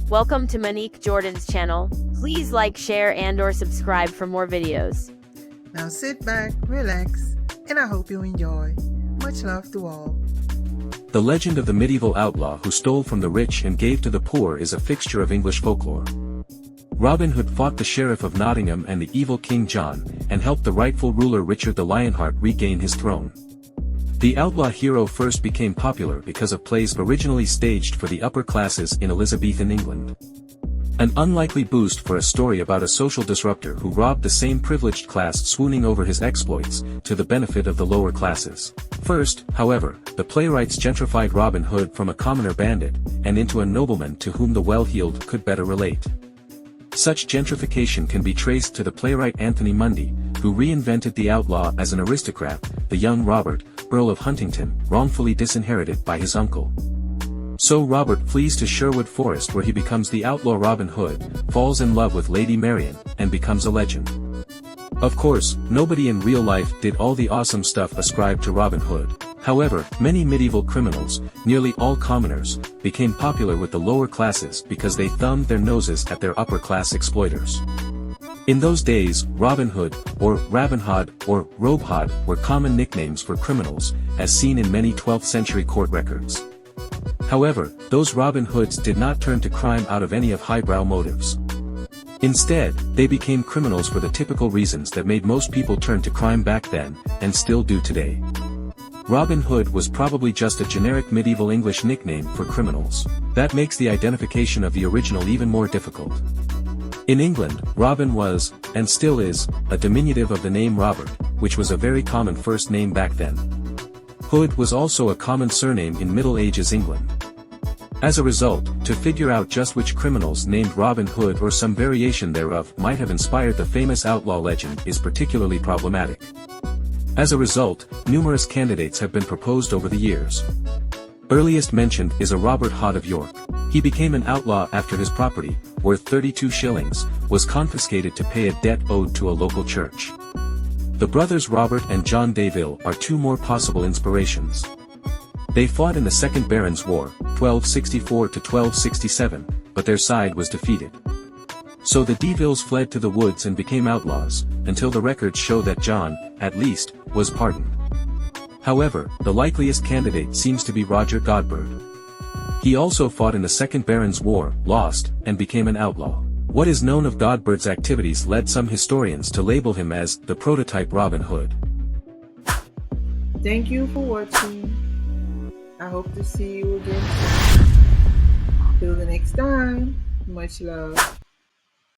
Welcome to Monique Jordan's channel. Please like, share, and/or subscribe for more videos. Now sit back, relax, and I hope you enjoy. Much love to all. The legend of the medieval outlaw who stole from the rich and gave to the poor is a fixture of English folklore. Robin Hood fought the Sheriff of Nottingham and the evil King John, and helped the rightful ruler Richard the Lionheart regain his throne. The outlaw hero first became popular because of plays originally staged for the upper classes in Elizabethan England. An unlikely boost for a story about a social disruptor who robbed the same privileged class swooning over his exploits, to the benefit of the lower classes. First, however, the playwrights gentrified Robin Hood from a commoner bandit, and into a nobleman to whom the well-heeled could better relate. Such gentrification can be traced to the playwright Anthony Mundy, who reinvented the outlaw as an aristocrat, the young Robert, Earl of Huntingdon, wrongfully disinherited by his uncle. So Robert flees to Sherwood Forest where he becomes the outlaw Robin Hood, falls in love with Lady Marian, and becomes a legend. Of course, nobody in real life did all the awesome stuff ascribed to Robin Hood. However, many medieval criminals, nearly all commoners, became popular with the lower classes because they thumbed their noses at their upper-class exploiters. In those days, Robin Hood, or Rabenhod, or Robehod were common nicknames for criminals, as seen in many 12th century court records. However, those Robin Hoods did not turn to crime out of any of highbrow motives. Instead, they became criminals for the typical reasons that made most people turn to crime back then, and still do today. Robin Hood was probably just a generic medieval English nickname for criminals. That makes the identification of the original even more difficult. In England, Robin was, and still is, a diminutive of the name Robert, which was a very common first name back then. Hood was also a common surname in Middle Ages England. As a result, to figure out just which criminals named Robin Hood or some variation thereof might have inspired the famous outlaw legend is particularly problematic. As a result, numerous candidates have been proposed over the years. Earliest mentioned is a Robert Hood of York. He became an outlaw after his property, worth 32 shillings, was confiscated to pay a debt owed to a local church. The brothers Robert and John Daville are two more possible inspirations. They fought in the Second Barons' War, 1264 to 1267, but their side was defeated. So the Davilles fled to the woods and became outlaws, until the records show that John, at least, was pardoned. However, the likeliest candidate seems to be Roger Godberd. He also fought in the Second Barons' War, lost, and became an outlaw. What is known of Godberd's activities led some historians to label him as the prototype Robin Hood. Thank you for watching. I hope to see you again. Till the next time, much love.